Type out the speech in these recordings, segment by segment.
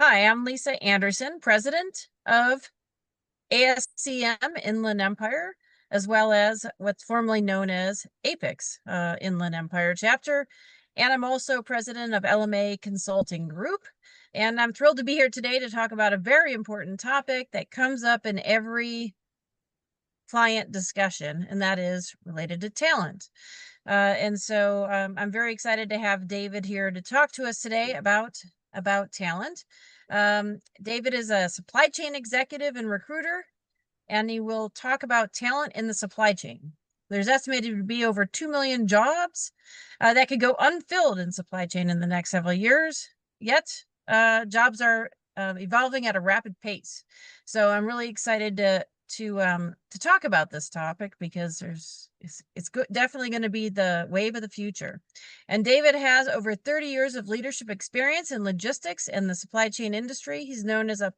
Hi, I'm Lisa Anderson, president of ASCM-Inland Empire, as well as what's formerly known as APEX Inland Empire chapter. And I'm also president of LMA Consulting Group. And I'm thrilled to be here today to talk about a very important topic that comes up in every client discussion, and that is related to talent. I'm very excited to have David here to talk to us today about talent. David is a supply chain executive and recruiter, and he will talk about talent in the supply chain. There's estimated to be over 2 million jobs that could go unfilled in supply chain in the next several years. Yet, jobs are evolving at a rapid pace. So I'm really excited to talk about this topic because definitely going to be the wave of the future. And David has over 30 years of leadership experience in logistics and the supply chain industry. He's known as a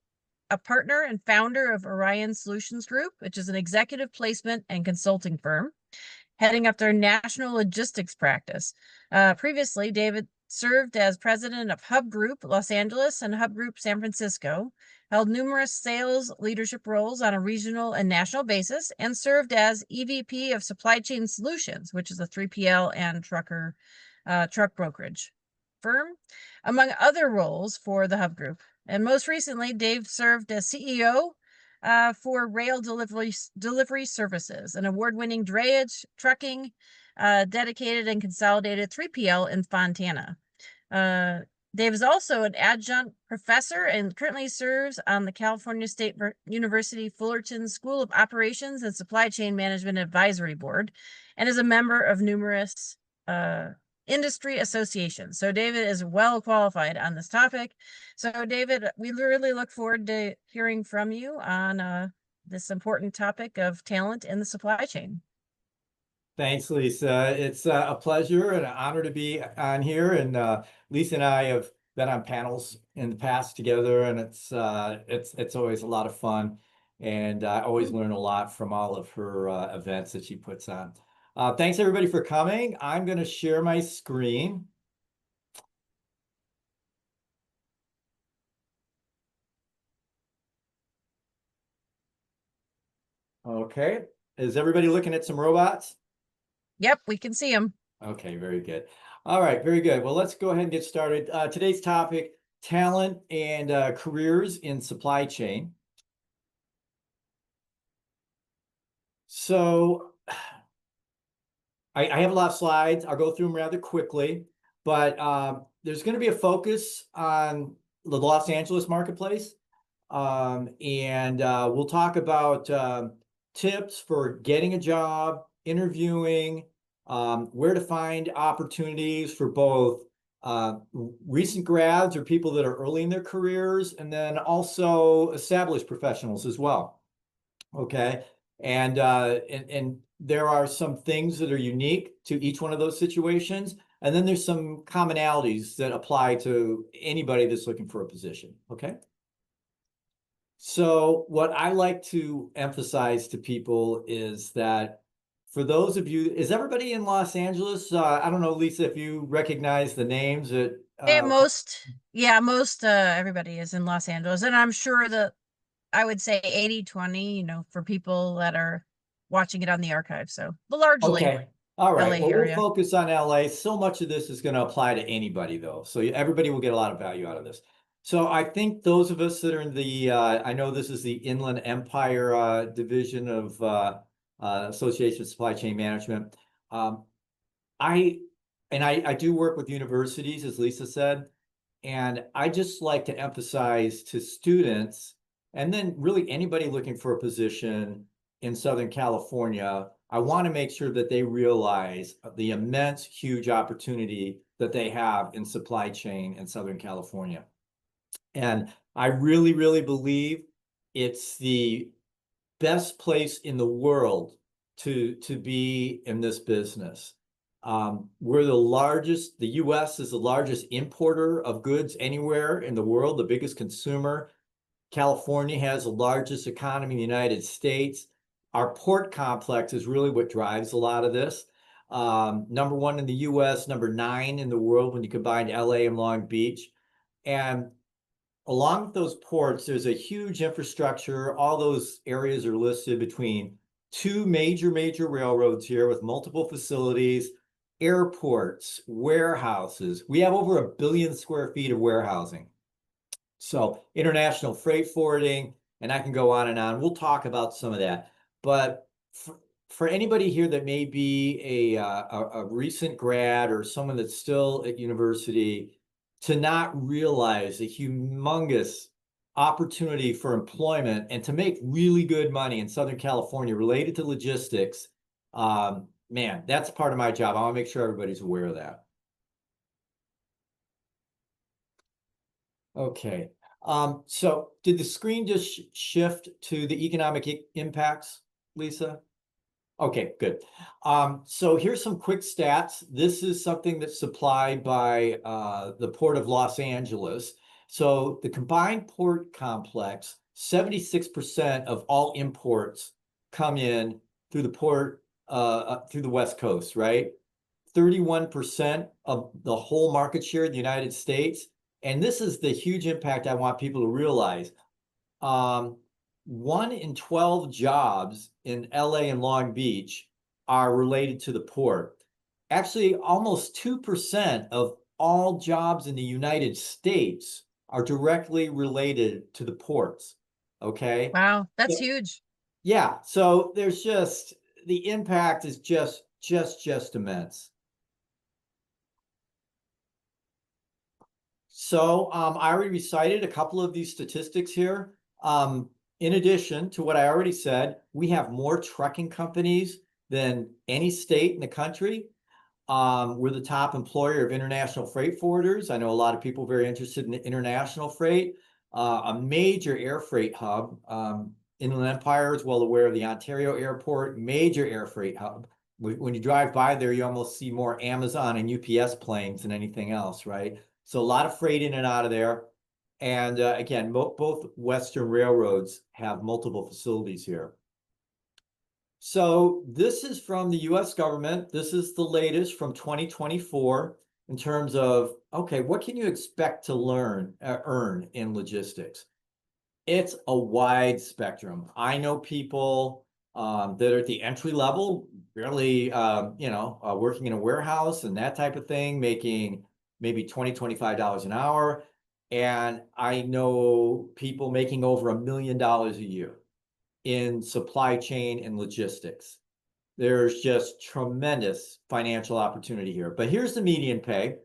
partner and founder of Orion Solutions Group, which is an executive placement and consulting firm, heading up their national logistics practice. Previously, David served as president of Hub Group Los Angeles and Hub Group San Francisco, held numerous sales leadership roles on a regional and national basis, and served as EVP of Supply Chain Solutions, which is a 3PL and truck brokerage firm, among other roles for the Hub Group. And most recently, Dave served as CEO for Rail Delivery Services, an award-winning drayage, trucking, dedicated and consolidated 3PL in Fontana. Dave is also an adjunct professor and currently serves on the California State University Fullerton School of Operations and Supply Chain Management Advisory Board, and is a member of numerous industry associations. So David is well qualified on this topic. So David, we really look forward to hearing from you on this important topic of talent in the supply chain. Thanks, Lisa. It's a pleasure and an honor to be on here. And Lisa and I have been on panels in the past together, and it's always a lot of fun. And I always learn a lot from all of her events that she puts on. Thanks everybody for coming. I'm going to share my screen. Okay. Is everybody looking at some robots? Yep, we can see them. Okay, very good. All right, very good. Well, let's go ahead and get started. Today's topic, talent and careers in supply chain. So I have a lot of slides. I'll go through them rather quickly, but there's going to be a focus on the Los Angeles marketplace. We'll talk about tips for getting a job, interviewing, where to find opportunities for both recent grads or people that are early in their careers, and then also established professionals as well. Okay, and there are some things that are unique to each one of those situations, and then there's some commonalities that apply to anybody that's looking for a position. Okay. So what I like to emphasize to people is that for those of you, is everybody in Los Angeles? I don't know, Lisa, if you recognize the names that. Most everybody is in Los Angeles, and I'm sure that I would say 80-20, for people that are watching it on the archive. So largely. Okay. All right. LA Well, area. we'll focus on LA. So much of this is going to apply to anybody, though. So everybody will get a lot of value out of this. So I think those of us that are in the, I know this is the Inland Empire division of Association of Supply Chain Management. I do work with universities, as Lisa said, and I just like to emphasize to students, and then really anybody looking for a position in Southern California, I want to make sure that they realize the immense, huge opportunity that they have in supply chain in Southern California. And I really, really believe it's the best place in the world to be in this business. We're the US is the largest importer of goods anywhere in the world, the biggest consumer. California has the largest economy in the United States. Our port complex is really what drives a lot of this. Number 1 in the US, number 9 in the world when you combine LA and Long Beach. And along with those ports, there's a huge infrastructure. All those areas are listed between two major railroads here with multiple facilities, airports, warehouses. We have over 1 billion square feet of warehousing. So international freight forwarding, and I can go on and on. We'll talk about some of that. But for anybody here that may be a recent grad or someone that's still at university, to not realize the humongous opportunity for employment and to make really good money in Southern California related to logistics, man, that's part of my job. I want to make sure everybody's aware of that. Okay. So did the screen just shift to the economic impacts, Lisa? Okay, good. So here's some quick stats. This is something that's supplied by the Port of Los Angeles. So the combined port complex, 76% of all imports come in through the port, through the West Coast, right? 31% of the whole market share in the United States. And this is the huge impact I want people to realize. 1 in 12 jobs in LA and Long Beach are related to the port. Actually, almost 2% of all jobs in the United States are directly related to the ports. Okay. Wow, that's So, huge. yeah. So there's just the impact is just immense. So I already recited a couple of these statistics here. In addition to what I already said, we have more trucking companies than any state in the country. We're the top employer of international freight forwarders. I know a lot of people very interested in international freight. A major air freight hub. Inland Empire is well aware of the Ontario Airport, major air freight hub. When you drive by there, you almost see more Amazon and UPS planes than anything else, right? So a lot of freight in and out of there. And again, both Western railroads have multiple facilities here. So this is from the US government. This is the latest from 2024 in terms of, okay, what can you expect to earn in logistics? It's a wide spectrum. I know people that are at the entry level, barely, working in a warehouse and that type of thing, making maybe $20, $25 an hour. And I know people making over $1 million a year in supply chain and logistics. There's just tremendous financial opportunity here. But here's the median pay.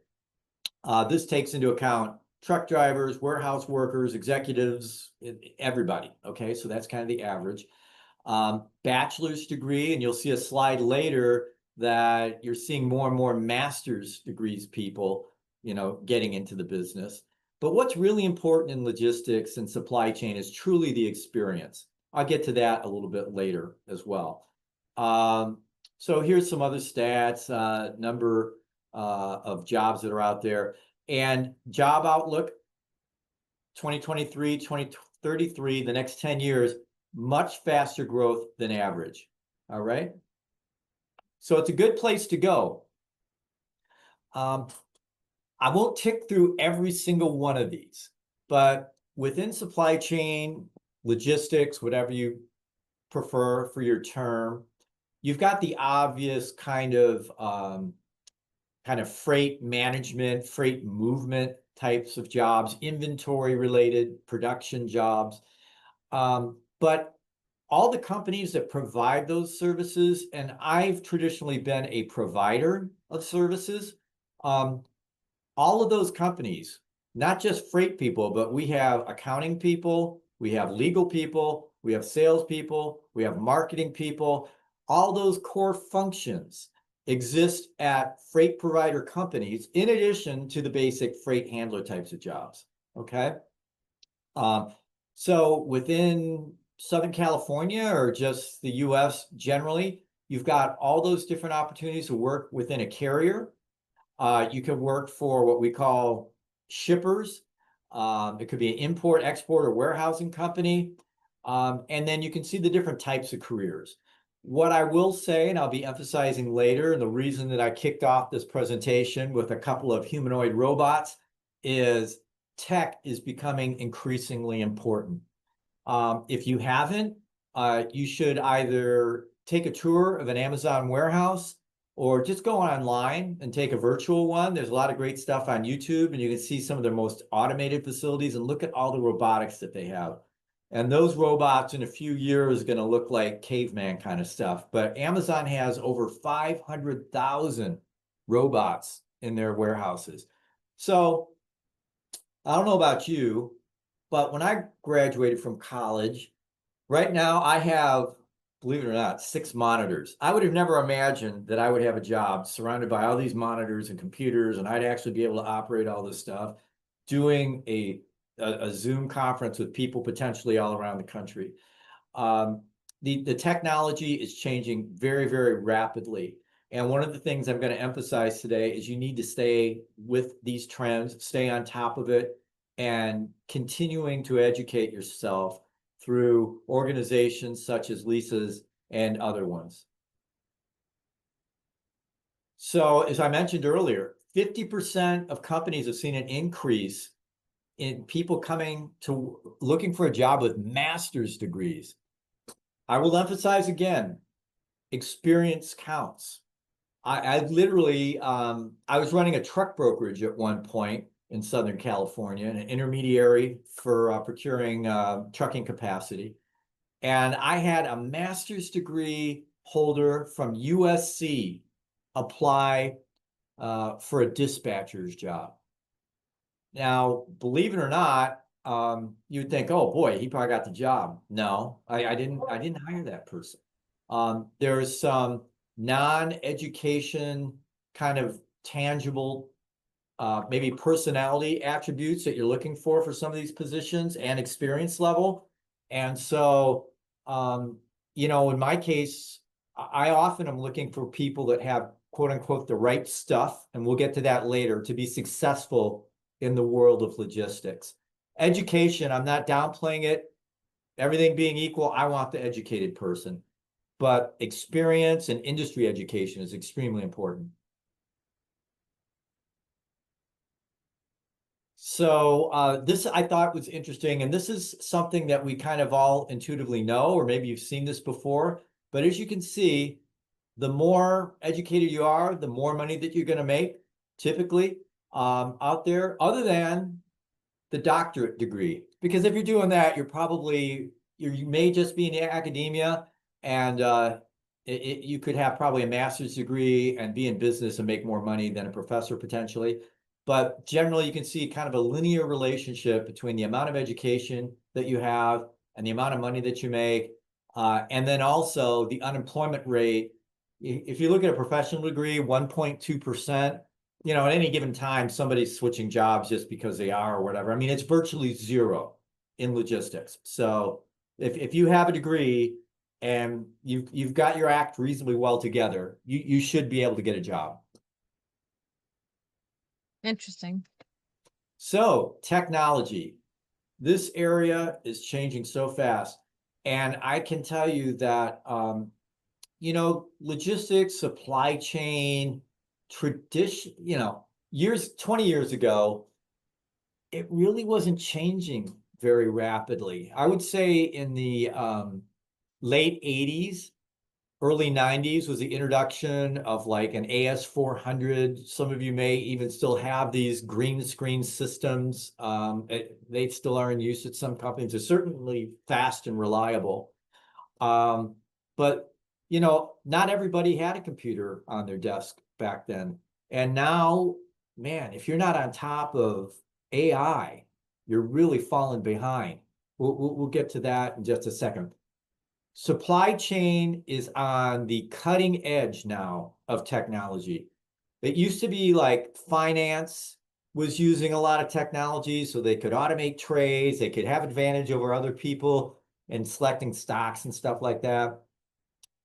This takes into account truck drivers, warehouse workers, executives, everybody. Okay, so that's kind of the average. Bachelor's degree, and you'll see a slide later that you're seeing more and more master's degrees people, getting into the business. But what's really important in logistics and supply chain is truly the experience. I'll get to that a little bit later as well. So here's some other stats, number of jobs that are out there. And job outlook, 2023, 2033, the next 10 years, much faster growth than average. All right. So it's a good place to go. I won't tick through every single one of these, but within supply chain, logistics, whatever you prefer for your term, you've got the obvious kind of freight management, freight movement types of jobs, inventory related production jobs. But all the companies that provide those services, and I've traditionally been a provider of services, all of those companies, not just freight people, but we have accounting people, we have legal people, we have sales people, we have marketing people. All those core functions exist at freight provider companies in addition to the basic freight handler types of jobs. Okay. So within Southern California or just the US generally, you've got all those different opportunities to work within a carrier. You can work for what we call shippers. It could be an import, export, or warehousing company. And then you can see the different types of careers. What I will say, and I'll be emphasizing later, and the reason that I kicked off this presentation with a couple of humanoid robots is tech is becoming increasingly important. If you haven't, you should either take a tour of an Amazon warehouse or just go online and take a virtual one. There's a lot of great stuff on YouTube, and you can see some of their most automated facilities and look at all the robotics that they have. And those robots in a few years are going to look like caveman kind of stuff. But Amazon has over 500,000 robots in their warehouses. So I don't know about you, but when I graduated from college, right now I have, believe it or not, 6 monitors. I would have never imagined that I would have a job surrounded by all these monitors and computers, and I'd actually be able to operate all this stuff, doing a Zoom conference with people potentially all around the country. Um, the technology is changing very, very rapidly. And one of the things I'm going to emphasize today is you need to stay with these trends, stay on top of it, and continuing to educate yourself through organizations such as Lisa's and other ones. So, as I mentioned earlier, 50% of companies have seen an increase in people coming to looking for a job with master's degrees. I will emphasize again, experience counts. I literally, I was running a truck brokerage at one point in Southern California, an intermediary for procuring trucking capacity. And I had a master's degree holder from USC apply for a dispatcher's job. Now, believe it or not, you'd think, oh boy, he probably got the job. No, I didn't hire that person. There's some non-education kind of tangible, maybe personality attributes that you're looking for some of these positions and experience level. And so, in my case, I often am looking for people that have quote unquote the right stuff, and we'll get to that later, to be successful in the world of logistics. Education, I'm not downplaying it. Everything being equal, I want the educated person. But experience and industry education is extremely important. So this I thought was interesting, and this is something that we kind of all intuitively know, or maybe you've seen this before. But as you can see, the more educated you are, the more money that you're going to make, typically out there, other than the doctorate degree. Because if you're doing that, you may just be in academia, and you could have probably a master's degree and be in business and make more money than a professor potentially. But generally, you can see kind of a linear relationship between the amount of education that you have and the amount of money that you make. And then also the unemployment rate. If you look at a professional degree, 1.2%, at any given time, somebody's switching jobs just because they are or whatever. I mean, it's virtually zero in logistics. So if you have a degree and you've got your act reasonably well together, you should be able to get a job. Interesting. So technology, this area is changing so fast. And I can tell you that, logistics, supply chain, tradition, 20 years ago, it really wasn't changing very rapidly. I would say in the late 80s, early 90s was the introduction of like an AS400. Some of you may even still have these green screen systems. They still are in use at some companies. They're certainly fast and reliable. But not everybody had a computer on their desk back then. And now, man, if you're not on top of AI, you're really falling behind. We'll get to that in just a second. Supply chain is on the cutting edge now of technology. It used to be like finance was using a lot of technology so they could automate trades, they could have advantage over other people in selecting stocks and stuff like that.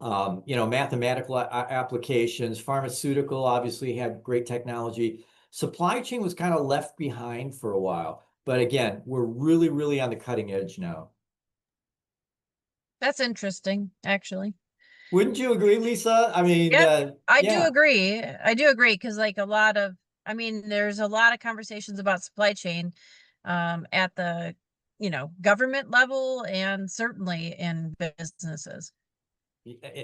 Mathematical applications, pharmaceutical obviously had great technology. Supply chain was kind of left behind for a while. But again, we're really, really on the cutting edge now. That's interesting, actually. Wouldn't you agree, Lisa? I mean, Yep, I do yeah. agree. I do agree because, like, there's a lot of conversations about supply chain. at the, government level and certainly in businesses.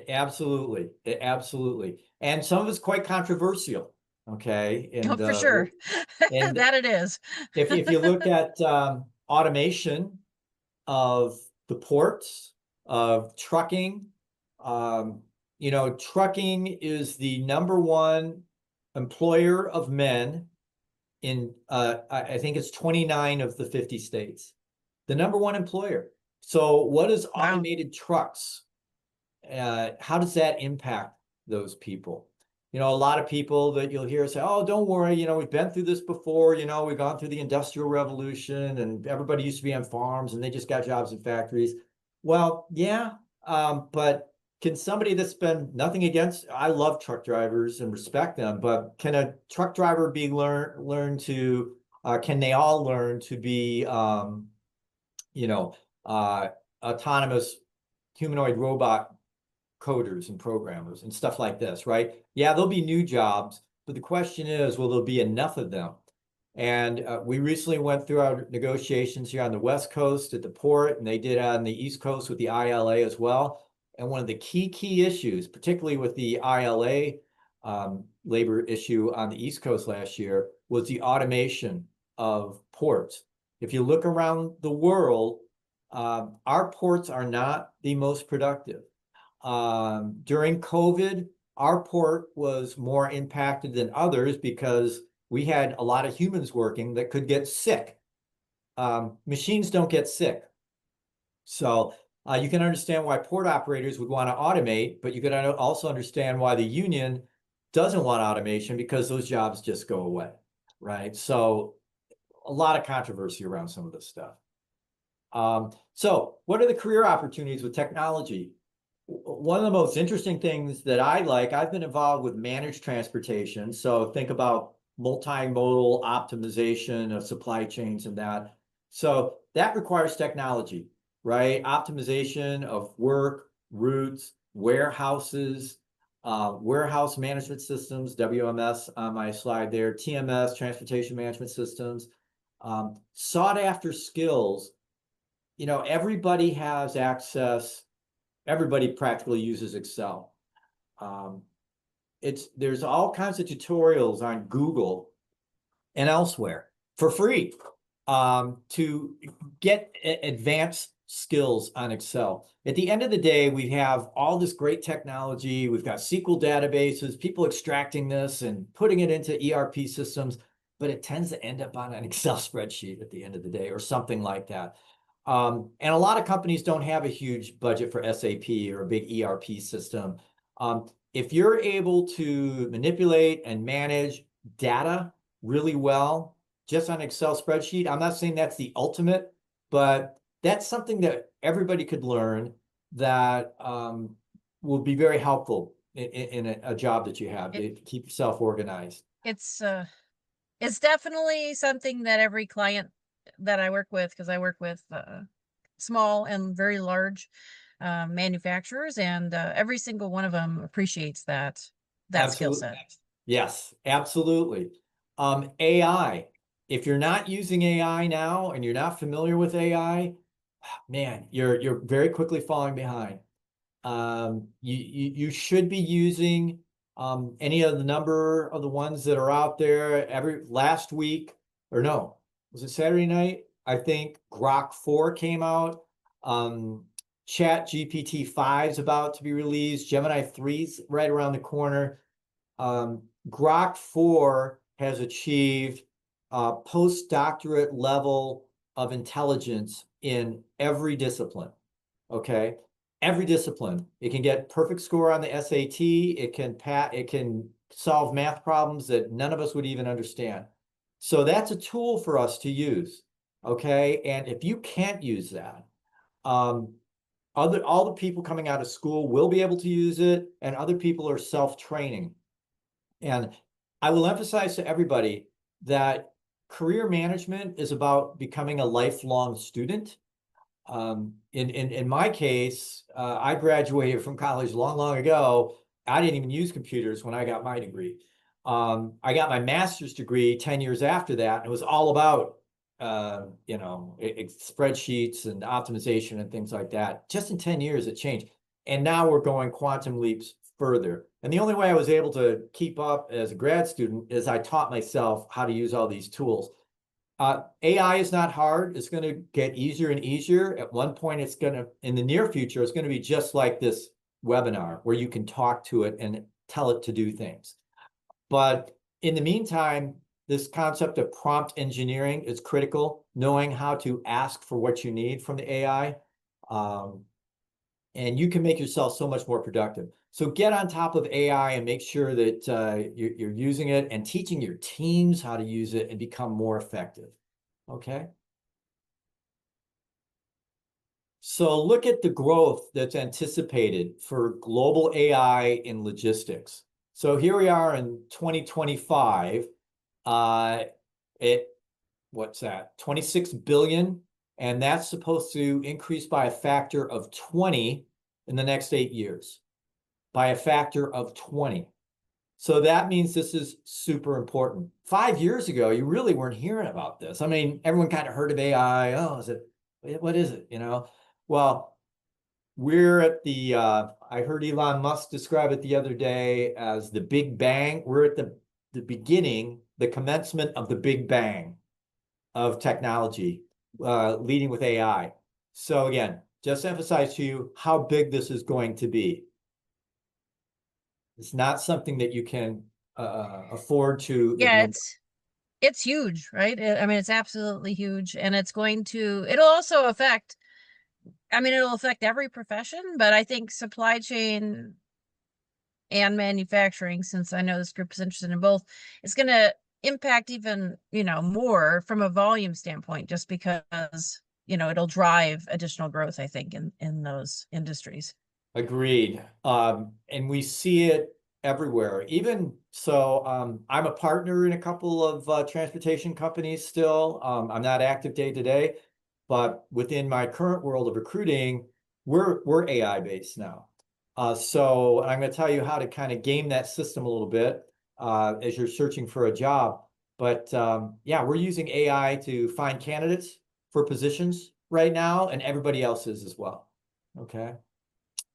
Absolutely, absolutely. And some of it's quite controversial. Okay. Oh, And for sure. and That it is. if you look at automation of the ports, of trucking, um, trucking is the number one employer of men in I think it's 29 of the 50 states. The number one employer. So what is Wow. automated trucks? How does that impact those people? A lot of people that you'll hear say, oh, don't worry, we've been through this before, we've gone through the Industrial Revolution and everybody used to be on farms and they just got jobs in factories. Well, yeah, but can somebody that's been nothing against, I love truck drivers and respect them, but can a truck driver be can they all learn to be, you know, autonomous humanoid robot coders and programmers and stuff like this, right? Yeah, there'll be new jobs, but the question is, will there be enough of them? And we recently went through our negotiations here on the West Coast at the port, and they did on the East Coast with the ILA as well. And one of the key issues, particularly with the ILA labor issue on the East Coast last year, was the automation of ports. If you look around the world, our ports are not the most productive. During COVID, our port was more impacted than others because we had a lot of humans working that could get sick. Machines don't get sick. So you can understand why port operators would want to automate, but you can also understand why the union doesn't want automation because those jobs just go away, right? So a lot of controversy around some of this stuff. So what are the career opportunities with technology? One of the most interesting things that I like, I've been involved with managed transportation. So think about multimodal optimization of supply chains and that. So that requires technology, right? Optimization of work, routes, warehouses, warehouse management systems, WMS on my slide there, TMS, transportation management systems, sought after skills. Everybody has access. Everybody practically uses Excel. There's all kinds of tutorials on Google and elsewhere for free to get advanced skills on Excel. At the end of the day, we have all this great technology. We've got SQL databases, people extracting this and putting it into ERP systems, but it tends to end up on an Excel spreadsheet at the end of the day or something like that. And a lot of companies don't have a huge budget for SAP or a big ERP system. If you're able to manipulate and manage data really well, just on Excel spreadsheet, I'm not saying that's the ultimate, but that's something that everybody could learn that will be very helpful in a job that you have to keep yourself organized. It's definitely something that every client that I work with, because I work with small and very large manufacturers, and every single one of them appreciates that skill Absolutely. set. Yes, absolutely. AI. If you're not using AI now and you're not familiar with AI, man, you're very quickly falling behind. You should be using any of the number of the ones that are out there. Last week, or no, was it Saturday night? I think Grok 4 came out. Chat GPT 5 is about to be released. Gemini 3's right around the corner. Grok 4 has achieved postdoctorate level of intelligence in every discipline. Okay, every discipline. It can get perfect score on the SAT. It can solve math problems that none of us would even understand. So that's a tool for us to use. Okay, and if you can't use that, all the people coming out of school will be able to use it, and other people are self-training. And I will emphasize to everybody that career management is about becoming a lifelong student. In my case, I graduated from college long ago. I didn't even use computers when I got my degree. I got my master's degree 10 years after that, and it was all about spreadsheets and optimization and things like that. Just in 10 years, it changed. And now we're going quantum leaps further. And the only way I was able to keep up as a grad student is I taught myself how to use all these tools. AI is not hard. It's going to get easier and easier. At one point, in the near future, it's going to be just like this webinar where you can talk to it and tell it to do things. But in the meantime, this concept of prompt engineering is critical, knowing how to ask for what you need from the AI. And you can make yourself so much more productive. So get on top of AI and make sure that you're using it and teaching your teams how to use it and become more effective. Okay. So look at the growth that's anticipated for global AI in logistics. So here we are in 2025. What's that? 26 billion. And that's supposed to increase by a factor of 20 in the next 8 years. By a factor of 20. So that means this is super important. 5 years ago, you really weren't hearing about this. I mean, everyone kind of heard of AI. Oh, what is it? Well, we're at I heard Elon Musk describe it the other day as the Big Bang. We're at the beginning, the commencement of the Big Bang of technology, leading with AI. So again, just emphasize to you how big this is going to be. It's not something that you can afford to Yeah, ignore. it's huge, right? I mean, it's absolutely huge, and it'll also affect, I mean, it'll affect every profession, but I think supply chain and manufacturing, since I know this group is interested in both, it's going to impact even, more from a volume standpoint, just because, it'll drive additional growth, I think, in those industries. Agreed. And we see it everywhere. Even so, I'm a partner in a couple of transportation companies still. I'm not active day to day, but within my current world of recruiting, we're AI based now. So I'm going to tell you how to kind of game that system a little bit as you're searching for a job. But yeah, we're using AI to find candidates for positions right now, and everybody else is as well. Okay.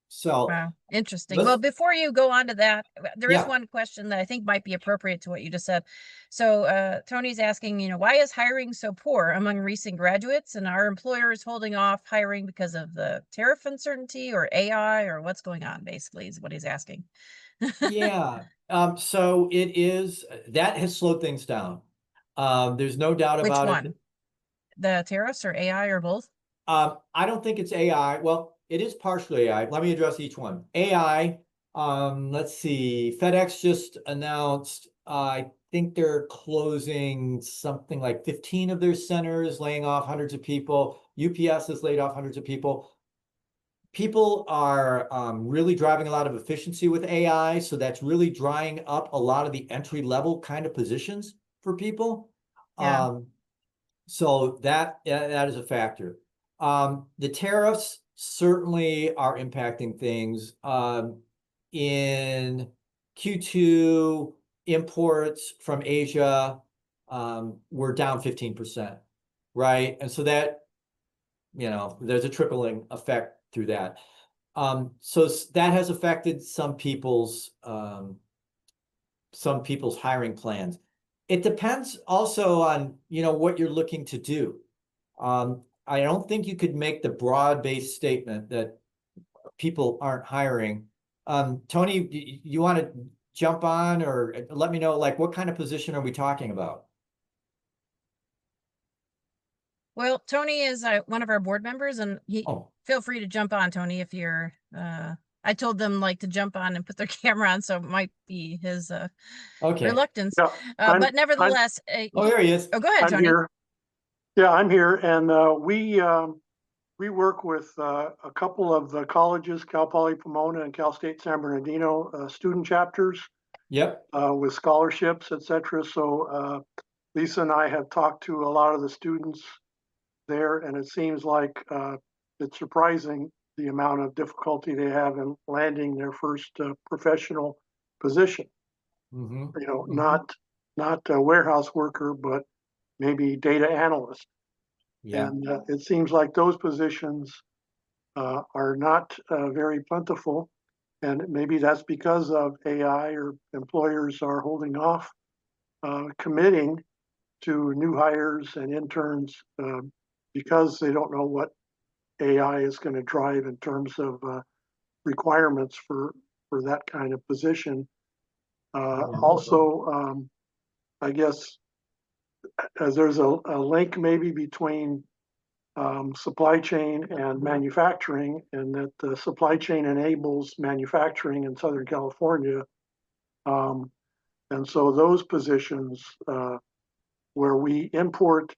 So Wow, interesting. let's, Well, before you go on to that, there is yeah, one question that I think might be appropriate to what you just said. So, Tony's asking, why is hiring so poor among recent graduates, and are employers holding off hiring because of the tariff uncertainty or AI, or what's going on, basically, is what he's asking. yeah. So that has slowed things down. There's no doubt Which about one? it. The tariffs or AI or both? I don't think it's AI. Well, it is partially AI. Let me address each one. AI, let's see. FedEx just announced, I think they're closing something like 15 of their centers, laying off hundreds of people. UPS has laid off hundreds of people. People are really driving a lot of efficiency with AI, so that's really drying up a lot of the entry level kind of positions for people. Yeah, So that is a factor. The tariffs certainly are impacting things. In Q2, imports from Asia were down 15%, right? And so there's a trickling effect through that. So that has affected some people's hiring plans. It depends also on, what you're looking to do. I don't think you could make the broad-based statement that people aren't hiring. Tony, you want to jump on or let me know, like, what kind of position are we talking about? well, Tony is one of our board members, and Oh, feel free to jump on, Tony, if you're. I told them like to jump on and put their camera on, so it might be his okay. reluctance. Yeah, But I'm nevertheless, Oh, there he is. oh, go ahead, I'm Tony. here. Yeah, I'm here, and we work with a couple of the colleges, Cal Poly Pomona and Cal State San Bernardino, student chapters Yep. with scholarships, etc. So Lisa and I have talked to a lot of the students there, and it seems like it's surprising the amount of difficulty they have in landing their first professional position. Mm-hmm. You know, Mm-hmm. not a warehouse worker, but maybe data analyst. Yeah. And it seems like those positions are not very plentiful. And maybe that's because of AI, or employers are holding off committing to new hires and interns because they don't know what AI is going to drive in terms of requirements for that kind of position. Also, I guess as there's a link maybe between supply chain and manufacturing, and that the supply chain enables manufacturing in Southern California. And so those positions where we import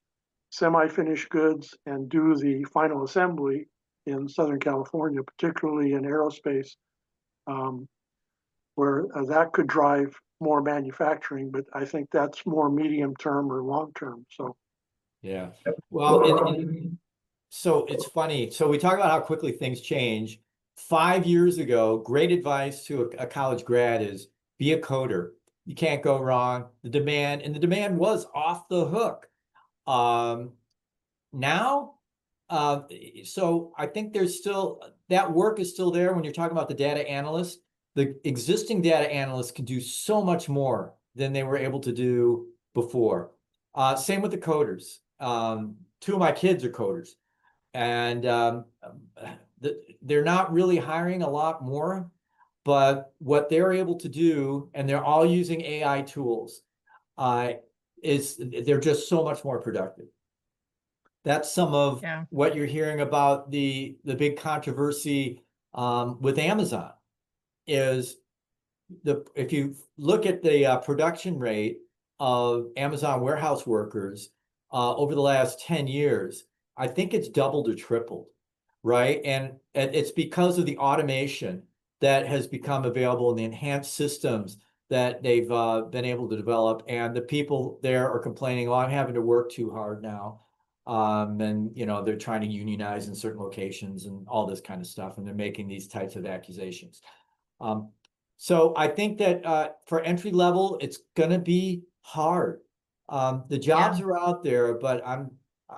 semi-finished goods and do the final assembly in Southern California, particularly in aerospace, where that could drive more manufacturing, but I think that's more medium term or long term. So Yeah. Well, so it's funny. So we talk about how quickly things change. 5 years ago, great advice to a college grad is be a coder. You can't go wrong. The demand was off the hook. Now, so I think there's still, that work is still there when you're talking about the data analyst. The existing data analysts can do so much more than they were able to do before. Same with the coders. Two of my kids are coders, and they're not really hiring a lot more, but what they're able to do, and they're all using AI tools, is they're just so much more productive. That's some of what you're hearing about the big controversy with Amazon. Is if you look at the production rate of Amazon warehouse workers over the last 10 years, I think it's doubled or tripled, right? And it's because of the automation that has become available and the enhanced systems that they've been able to develop. And the people there are complaining, oh, I'm having to work too hard now. And they're trying to unionize in certain locations and all this kind of stuff, and they're making these types of accusations. So I think that for entry level, it's going to be hard. The jobs are out there, but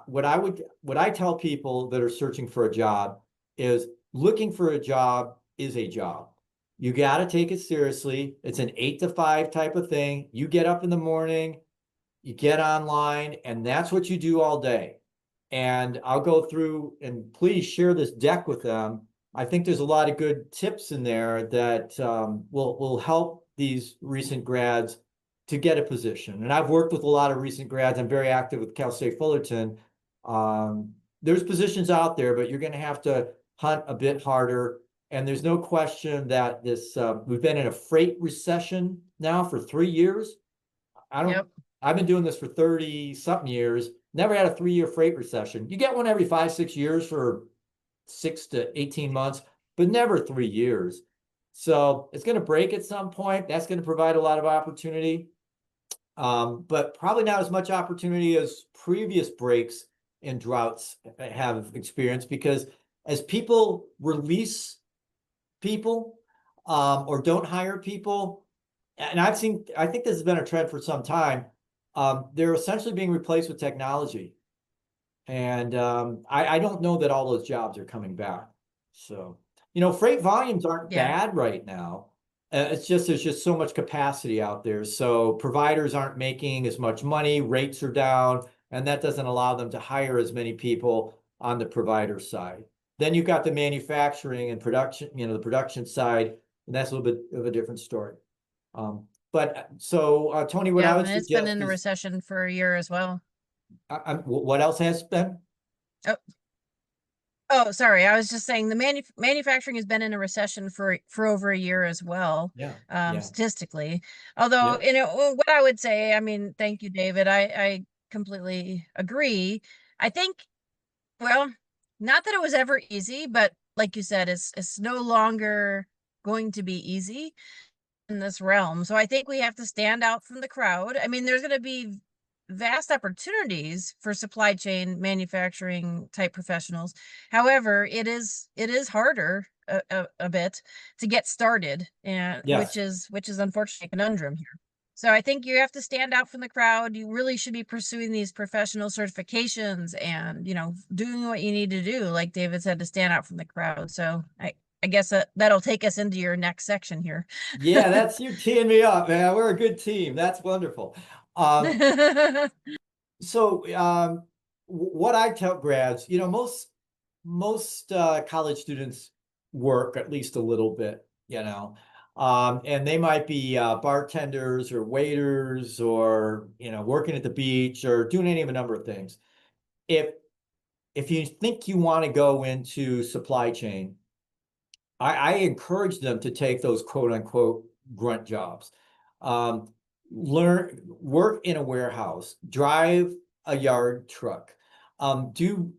what I tell people that are searching for a job is looking for a job is a job. You got to take it seriously. It's an 8 to 5 type of thing. You get up in the morning, you get online, and that's what you do all day. And I'll go through, and please share this deck with them. I think there's a lot of good tips in there that will help these recent grads to get a position. And I've worked with a lot of recent grads. I'm very active with Cal State Fullerton. There's positions out there, but you're going to have to hunt a bit harder. And there's no question that we've been in a freight recession now for 3 years. I've been doing this for 30 something years. Never had a 3-year freight recession. You get one every 5-6 years for 6 to 18 months, but never 3 years. So it's going to break at some point. That's going to provide a lot of opportunity, but probably not as much opportunity as previous breaks and droughts have experienced, because as people release people or don't hire people, and I think this has been a trend for some time, they're essentially being replaced with technology. And I don't know that all those jobs are coming back. So, freight volumes aren't bad right now. It's just there's just so much capacity out there. So providers aren't making as much money, rates are down, and that doesn't allow them to hire as many people on the provider side. Then you've got the manufacturing and production, the production side, and that's a little bit of a different story. But so, Tony, what I would suggest it's been in a recession for a year as well. What else has been? Oh, sorry. I was just saying the manufacturing has been in a recession for over a year as well. Statistically. Although, what I would say, I mean, thank you, David. I completely agree. I think, well, not that it was ever easy, but like you said, it's no longer going to be easy in this realm. So I think we have to stand out from the crowd. I mean, there's going to be vast opportunities for supply chain manufacturing type professionals. However, it is harder a bit to get started, and which is unfortunately a conundrum here. So I think you have to stand out from the crowd. You really should be pursuing these professional certifications and, doing what you need to do, like David said, to stand out from the crowd. So I guess that'll take us into your next section here. Yeah, you're teeing me up, man. We're a good team. That's wonderful. So what I tell grads, most college students work at least a little bit, and they might be bartenders or waiters or working at the beach or doing any of a number of things. If you think you want to go into supply chain, I encourage them to take those quote unquote grunt jobs. Work in a warehouse, drive a yard truck, do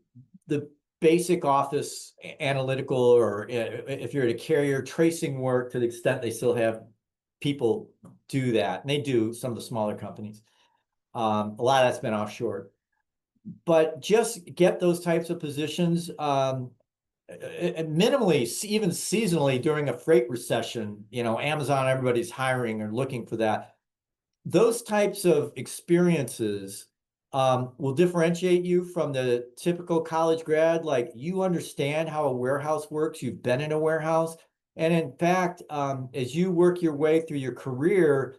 the basic office analytical, or if you're at a carrier, tracing work to the extent they still have people do that. And they do, some of the smaller companies. A lot of that's been offshore. But just get those types of positions. Minimally, even seasonally during a freight recession, Amazon, everybody's hiring or looking for that. Those types of experiences will differentiate you from the typical college grad. Like, you understand how a warehouse works, you've been in a warehouse. And in fact, as you work your way through your career,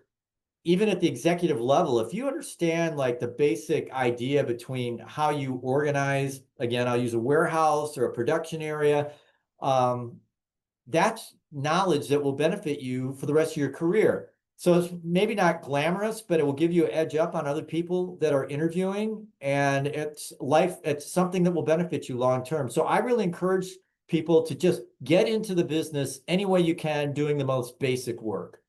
even at the executive level, if you understand like the basic idea between how you organize, again, I'll use a warehouse or a production area, that's knowledge that will benefit you for the rest of your career. So it's maybe not glamorous, but it will give you an edge up on other people that are interviewing, and it's something that will benefit you long term. So I really encourage people to just get into the business any way you can, doing the most basic work.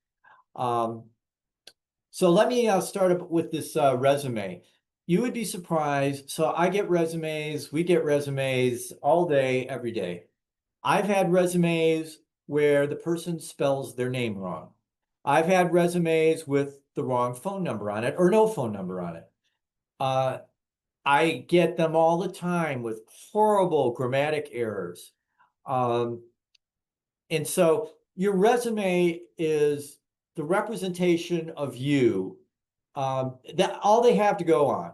So let me start with this resume. You would be surprised. So I get resumes, we get resumes all day, every day. I've had resumes where the person spells their name wrong. I've had resumes with the wrong phone number on it or no phone number on it. I get them all the time with horrible grammatic errors. And so your resume is the representation of you, that all they have to go on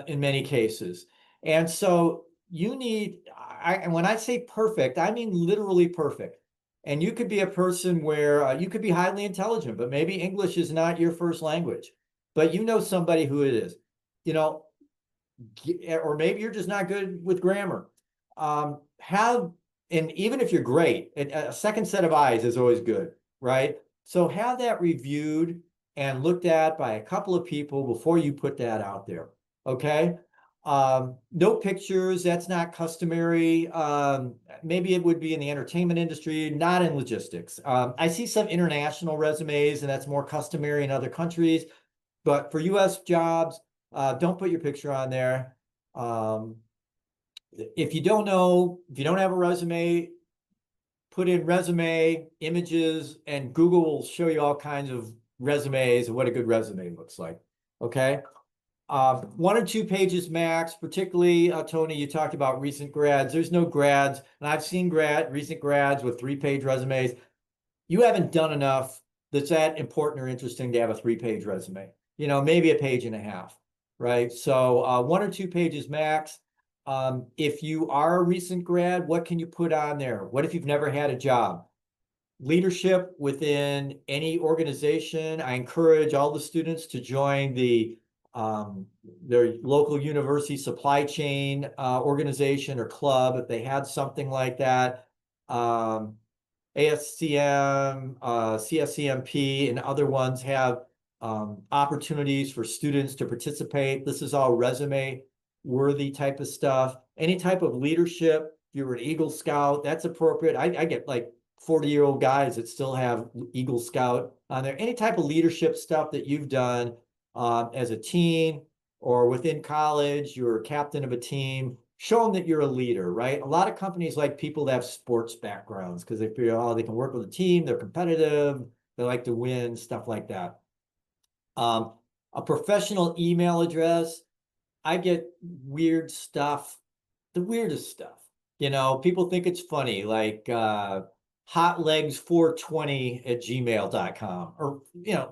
in many cases. And so you need, and when I say perfect, I mean literally perfect. And you could be a person where you could be highly intelligent, but maybe English is not your first language, but somebody who it is, or maybe you're just not good with grammar. And even if you're great, a second set of eyes is always good, right? So have that reviewed and looked at by a couple of people before you put that out there, okay? No pictures, that's not customary. Maybe it would be in the entertainment industry, not in logistics. I see some international resumes, and that's more customary in other countries. But for US jobs, don't put your picture on there. If you don't have a resume, put in resume images, and Google will show you all kinds of resumes and what a good resume looks like. Okay. 1 or 2 pages max, particularly Tony, you talked about recent grads. There's no grads, and I've seen recent grads with 3-page resumes. You haven't done enough that's that important or interesting to have a 3-page resume. Maybe a page and a half, right? So 1 or 2 pages max. If you are a recent grad, what can you put on there? What if you've never had a job? Leadership within any organization. I encourage all the students to join their local university supply chain organization or club if they had something like that. ASCM, CSCMP, and other ones have opportunities for students to participate. This is all resume worthy type of stuff. Any type of leadership, if you were an Eagle Scout, that's appropriate. I get like 40-year-old guys that still have Eagle Scout on there. Any type of leadership stuff that you've done as a teen or within college, you're a captain of a team, show them that you're a leader, right? A lot of companies like people that have sports backgrounds because they feel, oh, they can work with a team, they're competitive, they like to win, stuff like that. A professional email address. I get weird stuff, the weirdest stuff. People think it's funny, like hotlegs420@gmail.com, or,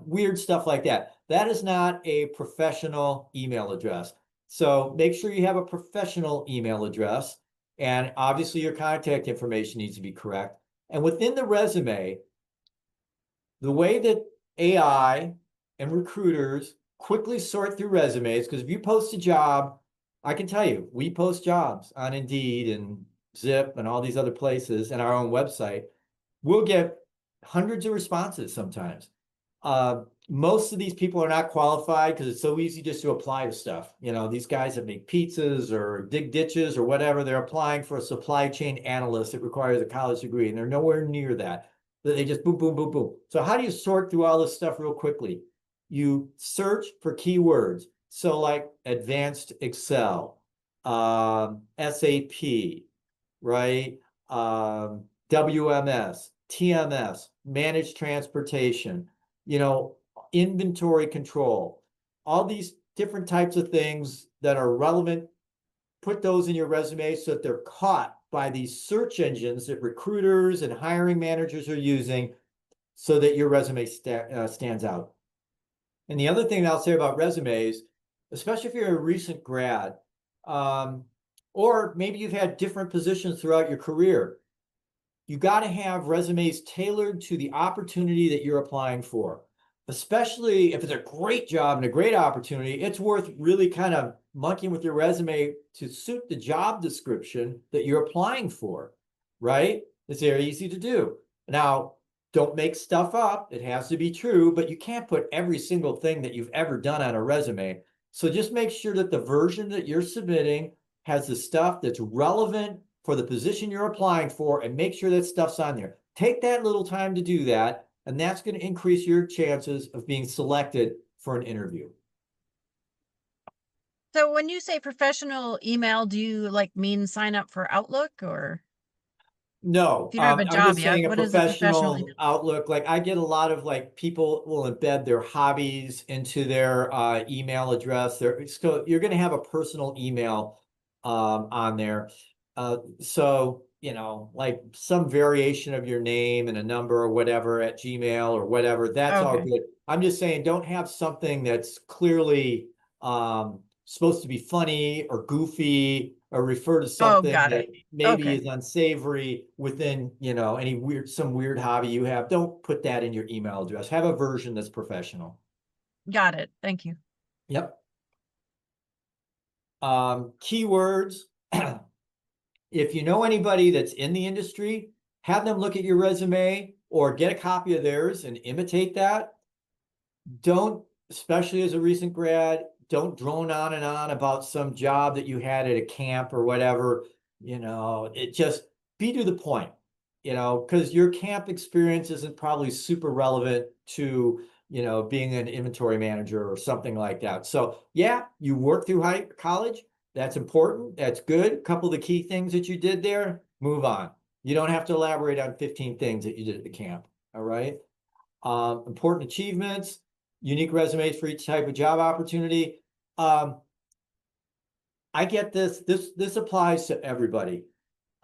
weird stuff like that. That is not a professional email address. So make sure you have a professional email address, and obviously your contact information needs to be correct. And within the resume, the way that AI and recruiters quickly sort through resumes, because if you post a job, I can tell you, we post jobs on Indeed and Zip and all these other places and our own website. We'll get hundreds of responses sometimes. Most of these people are not qualified because it's so easy just to apply to stuff. These guys that make pizzas or dig ditches or whatever, they're applying for a supply chain analyst that requires a college degree, and they're nowhere near that. They just boom, boom, boom, boom. So how do you sort through all this stuff real quickly? You search for keywords. So like advanced Excel, SAP, right? WMS, TMS, managed transportation, inventory control, all these different types of things that are relevant. Put those in your resume so that they're caught by these search engines that recruiters and hiring managers are using, so that your resume stands out. And the other thing I'll say about resumes, especially if you're a recent grad, or maybe you've had different positions throughout your career, you got to have resumes tailored to the opportunity that you're applying for. Especially if it's a great job and a great opportunity, it's worth really kind of monkeying with your resume to suit the job description that you're applying for, right? It's very easy to do. Now, don't make stuff up. It has to be true, but you can't put every single thing that you've ever done on a resume. So just make sure that the version that you're submitting has the stuff that's relevant for the position you're applying for, and make sure that stuff's on there. Take that little time to do that, and that's going to increase your chances of being selected for an interview. So when you say professional email, do you mean sign up for Outlook, or? No, If you don't have a I'm job just yet, saying a what is a professional professional email? Outlook. Like I get a lot of people will embed their hobbies into their email address. So you're going to have a personal email on there. So like some variation of your name and a number or whatever at Gmail or whatever. That's all Okay. good. I'm just saying, don't have something that's clearly supposed to be funny or goofy or refer to Oh, something got that it. maybe Okay. is unsavory within, some weird hobby you have. Don't put that in your email address. Have a version that's professional. Got it. Thank you. Yep. Keywords. If you know anybody that's in the industry, have them look at your resume or get a copy of theirs and imitate that. Don't, especially as a recent grad, don't drone on and on about some job that you had at a camp or whatever. It just be to the point, because your camp experience isn't probably super relevant to, being an inventory manager or something like that. So yeah, you work through college. That's important. That's good. A couple of the key things that you did there, move on. You don't have to elaborate on 15 things that you did at the camp. All right. Important achievements, unique resumes for each type of job opportunity. I get this. This applies to everybody.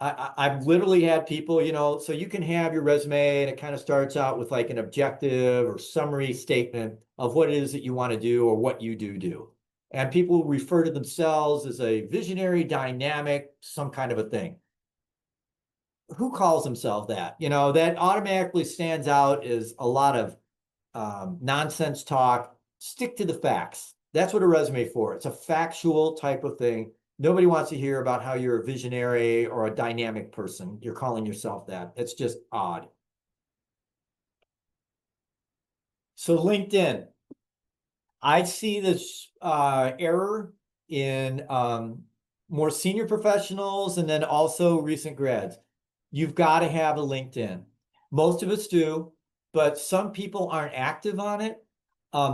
I've literally had people, so you can have your resume and it kind of starts out with like an objective or summary statement of what it is that you want to do or what you do. And people refer to themselves as a visionary, dynamic, some kind of a thing. Who calls himself that? That automatically stands out as a lot of nonsense talk. Stick to the facts. That's what a resume for. It's a factual type of thing. Nobody wants to hear about how you're a visionary or a dynamic person. You're calling yourself that. It's just odd. So LinkedIn, I see this error in more senior professionals and then also recent grads. You've got to have a LinkedIn. Most of us do, but some people aren't active on it.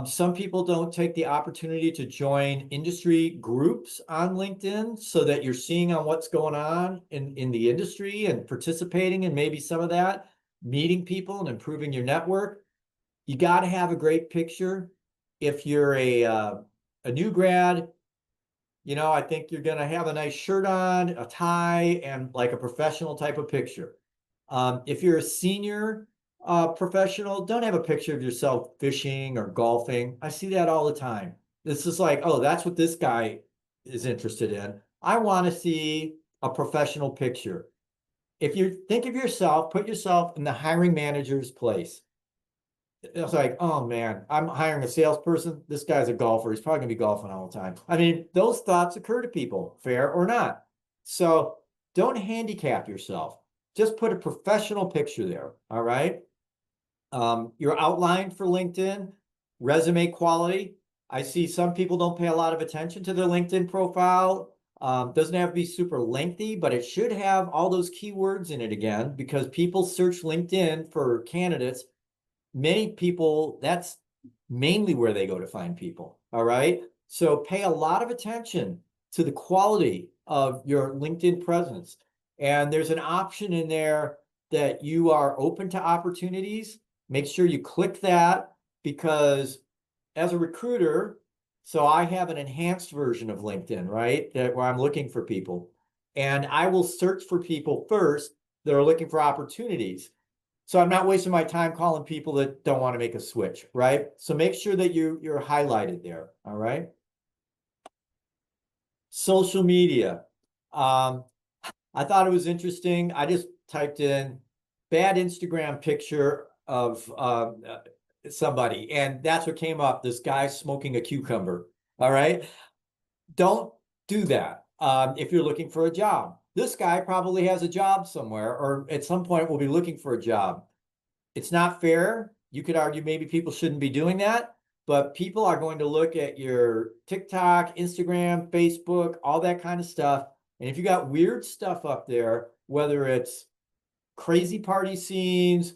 Some people don't take the opportunity to join industry groups on LinkedIn so that you're seeing on what's going on in the industry and participating in maybe some of that, meeting people and improving your network. You got to have a great picture. If you're a new grad, I think you're going to have a nice shirt on, a tie, and like a professional type of picture. If you're a senior professional, don't have a picture of yourself fishing or golfing. I see that all the time. This is like, oh, that's what this guy is interested in. I want to see a professional picture. If you think of yourself, put yourself in the hiring manager's place. It's like, oh man, I'm hiring a salesperson. This guy's a golfer. He's probably gonna be golfing all the time. I mean, those thoughts occur to people, fair or not. So don't handicap yourself. Just put a professional picture there. All right. Your outline for LinkedIn, resume quality. I see some people don't pay a lot of attention to their LinkedIn profile. Doesn't have to be super lengthy, but it should have all those keywords in it again, because people search LinkedIn for candidates. Many people, that's mainly where they go to find people. All right. So pay a lot of attention to the quality of your LinkedIn presence. And there's an option in there that you are open to opportunities. Make sure you click that, because as a recruiter, so I have an enhanced version of LinkedIn, right? That where I'm looking for people. And I will search for people first that are looking for opportunities. So I'm not wasting my time calling people that don't want to make a switch, right? So make sure that you're highlighted there, all right? Social media. I thought it was interesting. I just typed in bad Instagram picture of somebody, and that's what came up. This guy smoking a cucumber, all right? Don't do that if you're looking for a job. This guy probably has a job somewhere, or at some point will be looking for a job. It's not fair. You could argue maybe people shouldn't be doing that, but people are going to look at your TikTok, Instagram, Facebook, all that kind of stuff. And if you got weird stuff up there, whether it's crazy party scenes,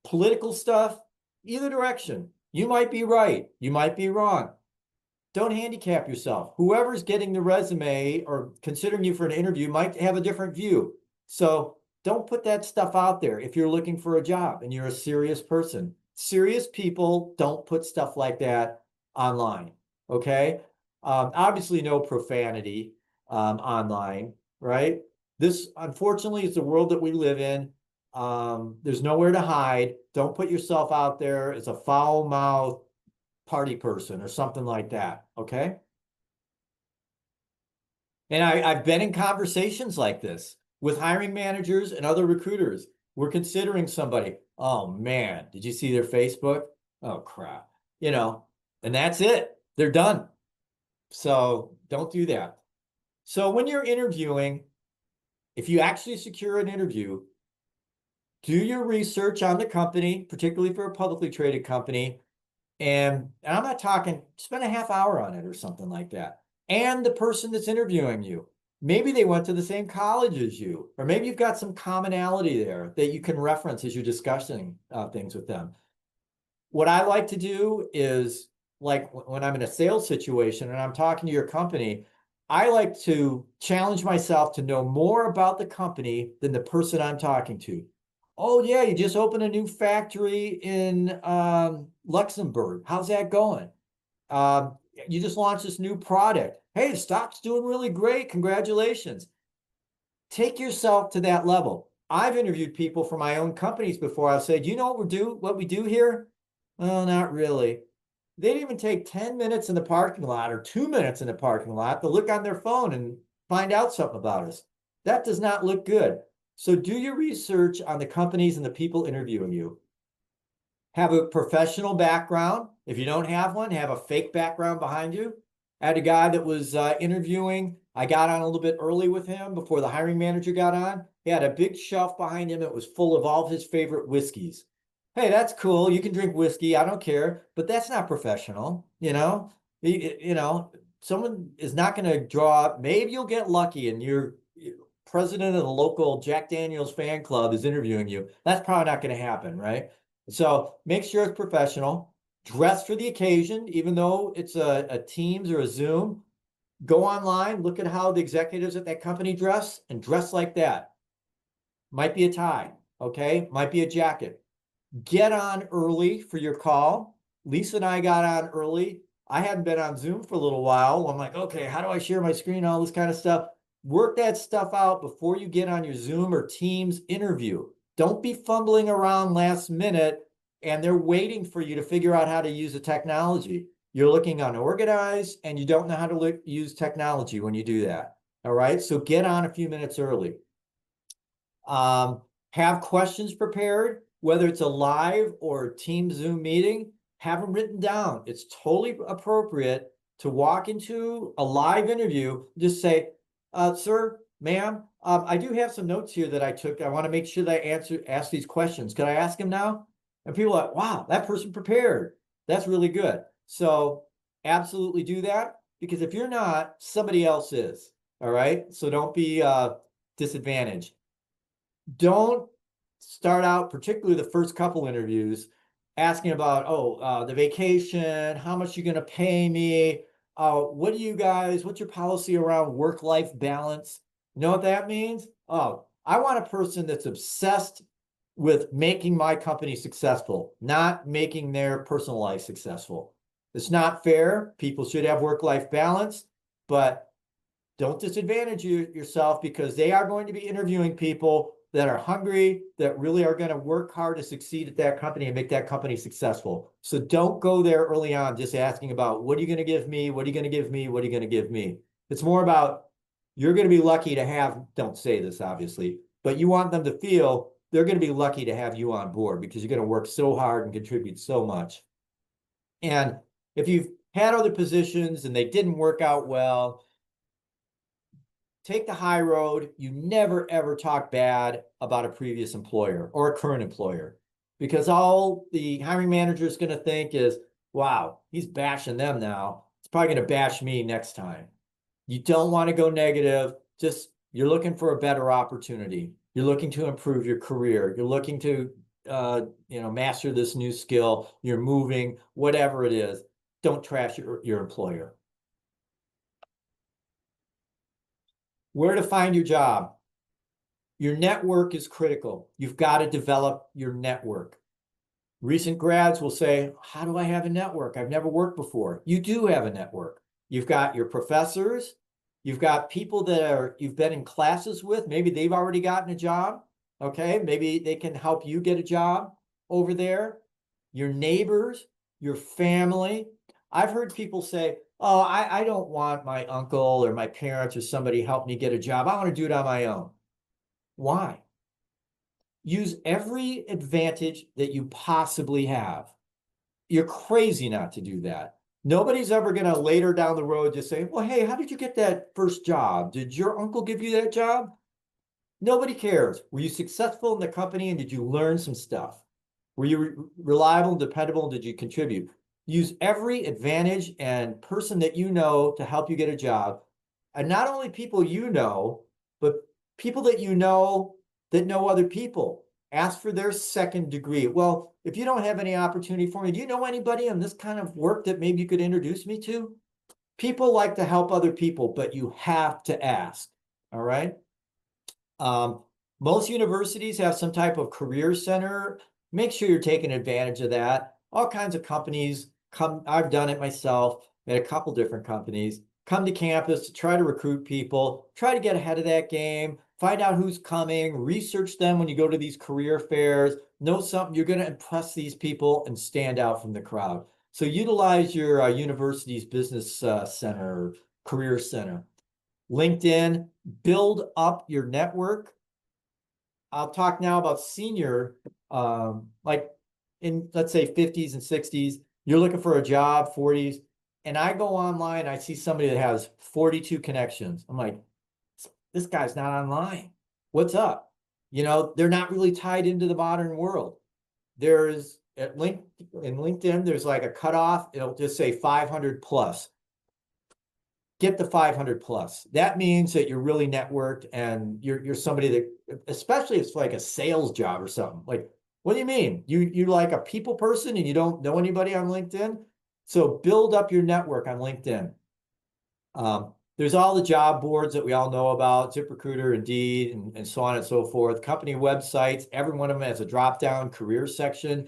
political stuff, either direction, you might be right, you might be wrong. Don't handicap yourself. Whoever's getting the resume or considering you for an interview might have a different view. So don't put that stuff out there if you're looking for a job and you're a serious person. Serious people don't put stuff like that online, okay? Obviously, no profanity online, right? This, unfortunately, is the world that we live in. There's nowhere to hide. Don't put yourself out there as a foul-mouthed party person or something like that, okay? And I've been in conversations like this with hiring managers and other recruiters. We're considering somebody. Oh man, did you see their Facebook? Oh crap, you know, and that's it. They're done. So don't do that. So when you're interviewing, if you actually secure an interview, do your research on the company, particularly for a publicly traded company. And I'm not talking, spend a half hour on it or something like that. And the person that's interviewing you, maybe they went to the same college as you, or maybe you've got some commonality there that you can reference as you're discussing things with them. What I like to do is, like when I'm in a sales situation and I'm talking to your company, I like to challenge myself to know more about the company than the person I'm talking to. Oh yeah, you just opened a new factory in Luxembourg. How's that going? You just launched this new product. Hey, the stock's doing really great. Congratulations. Take yourself to that level. I've interviewed people for my own companies before. I've said, you know what we do here? Well, not really. They didn't even take 10 minutes in the parking lot or 2 minutes in the parking lot to look on their phone and find out something about us. That does not look good. So do your research on the companies and the people interviewing you. Have a professional background. If you don't have one, have a fake background behind you. I had a guy that was interviewing. I got on a little bit early with him before the hiring manager got on. He had a big shelf behind him that was full of all of his favorite whiskeys. Hey, that's cool. You can drink whiskey. I don't care, but that's not professional. Someone is not going to draw. Maybe you'll get lucky and you're president of the local Jack Daniels fan club is interviewing you. That's probably not going to happen, right? So make sure it's professional. Dress for the occasion, even though it's a Teams or a Zoom. Go online, look at how the executives at that company dress, and dress like that. Might be a tie, okay? Might be a jacket. Get on early for your call. Lisa and I got on early. I hadn't been on Zoom for a little while. I'm like, okay, how do I share my screen? All this kind of stuff. Work that stuff out before you get on your Zoom or Teams interview. Don't be fumbling around last minute and they're waiting for you to figure out how to use the technology. You're looking unorganized and you don't know how to use technology when you do that. All right, so get on a few minutes early. Have questions prepared, whether it's a live or team Zoom meeting, have them written down. It's totally appropriate to walk into a live interview, just say, sir, ma'am, I do have some notes here that I took. I want to make sure that I ask these questions. Can I ask him now? And people are like, wow, that person prepared. That's really good. So absolutely do that, because if you're not, somebody else is. All right. So don't be disadvantaged. Don't start out, particularly the first couple interviews, asking about, the vacation, how much you're going to pay me, what's your policy around work-life balance? You know what that means? Oh, I want a person that's obsessed with making my company successful, not making their personal life successful. It's not fair. People should have work-life balance, but don't disadvantage yourself, because they are going to be interviewing people that are hungry, that really are going to work hard to succeed at that company and make that company successful. So don't go there early on just asking about, what are you going to give me? What are you going to give me? What are you going to give me? It's more about, you're going to be lucky to have, don't say this obviously, but you want them to feel they're going to be lucky to have you on board, because you're going to work so hard and contribute so much. And if you've had other positions and they didn't work out well, take the high road. You never, ever talk bad about a previous employer or a current employer, because all the hiring manager is going to think is, wow, he's bashing them now. It's probably going to bash me next time. You don't want to go negative. Just, you're looking for a better opportunity. You're looking to improve your career. You're looking to, master this new skill. You're moving, whatever it is. Don't trash your employer. Where to find your job. Your network is critical. You've got to develop your network. Recent grads will say, how do I have a network? I've never worked before. You do have a network. You've got your professors. You've got people that you've been in classes with. Maybe they've already gotten a job. Okay, maybe they can help you get a job over there. Your neighbors, your family. I've heard people say, oh, I don't want my uncle or my parents or somebody help me get a job. I want to do it on my own. Why? Use every advantage that you possibly have. You're crazy not to do that. Nobody's ever going to later down the road just say, well, hey, how did you get that first job? Did your uncle give you that job? Nobody cares. Were you successful in the company and did you learn some stuff? Were you reliable and dependable and did you contribute? Use every advantage and person that you know to help you get a job. And not only people you know, but people that you know that know other people. Ask for their second degree. Well, if you don't have any opportunity for me, do you know anybody on this kind of work that maybe you could introduce me to? People like to help other people, but you have to ask. All right. Most universities have some type of career center. Make sure you're taking advantage of that. All kinds of companies come, I've done it myself at a couple different companies, come to campus to try to recruit people, try to get ahead of that game, find out who's coming, research them when you go to these career fairs, know something, you're going to impress these people and stand out from the crowd. So utilize your university's business center, career center. LinkedIn, build up your network. I'll talk now about senior, like in, let's say 50s and 60s, you're looking for a job, 40s, and I go online, I see somebody that has 42 connections. I'm like, this guy's not online. What's up? They're not really tied into the modern world. There's in LinkedIn, there's like a cutoff. It'll just say 500 plus. Get the 500 plus. That means that you're really networked and you're somebody that, especially if it's like a sales job or something. Like, what do you mean? You're like a people person and you don't know anybody on LinkedIn? So build up your network on LinkedIn. There's all the job boards that we all know about, ZipRecruiter, Indeed, and so on and so forth. Company websites, every one of them has a drop-down career section.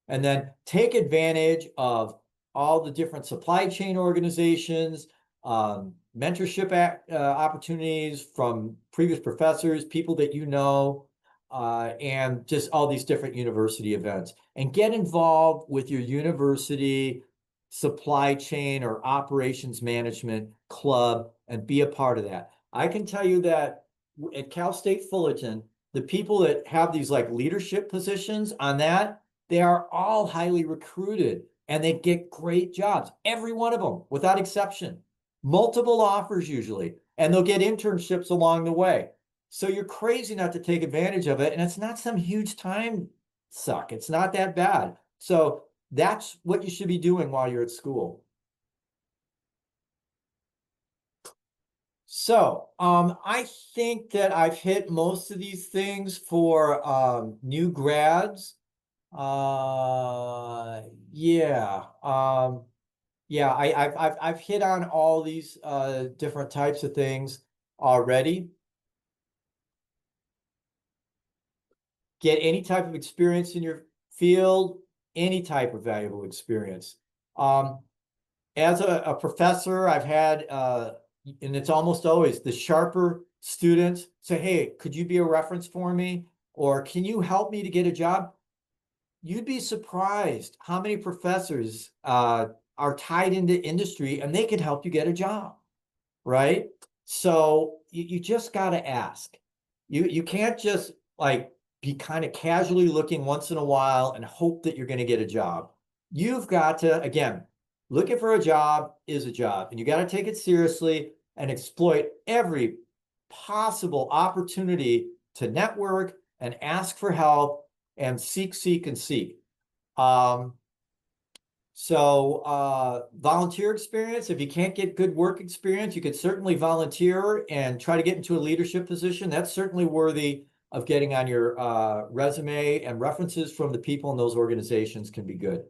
And then take advantage of all the different supply chain organizations, mentorship opportunities from previous professors, people that you know, and just all these different university events. And get involved with your university supply chain or operations management club and be a part of that. I can tell you that at Cal State Fullerton, the people that have these like leadership positions on that, they are all highly recruited and they get great jobs. Every one of them, without exception. Multiple offers usually, and they'll get internships along the way. So you're crazy not to take advantage of it. And it's not some huge time suck. It's not that bad. So that's what you should be doing while you're at school. So I think that I've hit most of these things for new grads. Yeah. Yeah, I've hit on all these different types of things already. Get any type of experience in your field, any type of valuable experience. As a professor, I've had, and it's almost always the sharper students say, hey, could you be a reference for me? Or can you help me to get a job? You'd be surprised how many professors are tied into industry and they can help you get a job, right? So you just got to ask. You can't just like be kind of casually looking once in a while and hope that you're going to get a job. You've got to, again, looking for a job is a job, and you got to take it seriously and exploit every possible opportunity to network and ask for help and seek, and seek. Volunteer experience, if you can't get good work experience, you could certainly volunteer and try to get into a leadership position. That's certainly worthy of getting on your resume, and references from the people in those organizations can be good.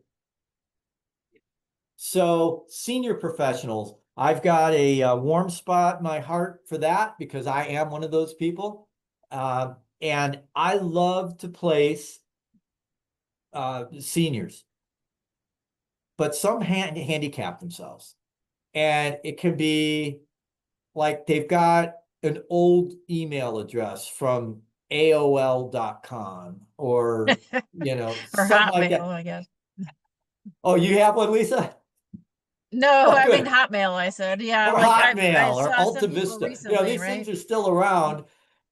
So senior professionals, I've got a warm spot in my heart for that because I am one of those people. And I love to place seniors, but some handicap themselves. And it can be like they've got an old email address from AOL.com or, you know, Or something like Hotmail, that. I guess. Oh, you have one, Lisa? No, Oh, I mean good. Hotmail, I said. Yeah, Or like I Hotmail or saw Alta some people Vista. You know, recently, these right? things are still around,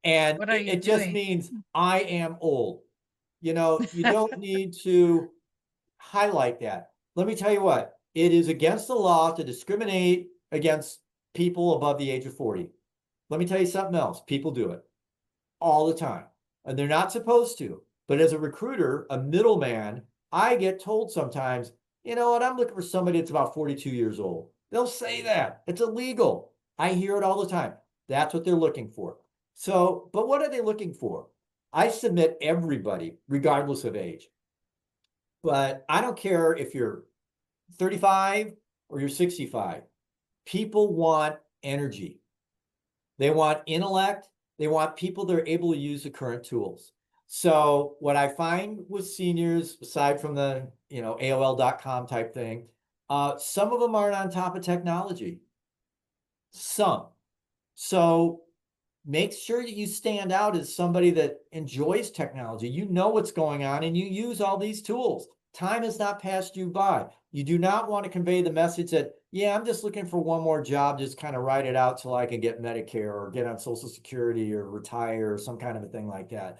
and What are you it just doing? means I am old. You know, you don't need to highlight that. Let me tell you what, it is against the law to discriminate against people above the age of 40. Let me tell you something else. People do it all the time, and they're not supposed to. But as a recruiter, a middleman, I get told sometimes, you know what, I'm looking for somebody that's about 42 years old. They'll say that. It's illegal. I hear it all the time. That's what they're looking for. So, but what are they looking for? I submit everybody, regardless of age. But I don't care if you're 35 or you're 65. People want energy. They want intellect. They want people that are able to use the current tools. So what I find with seniors, aside from the, you know, AOL.com type thing, some of them aren't on top of technology. Some. So make sure that you stand out as somebody that enjoys technology. You know what's going on and you use all these tools. Time has not passed you by. You do not want to convey the message that, yeah, I'm just looking for one more job, just kind of write it out till I can get Medicare or get on Social Security or retire or some kind of a thing like that.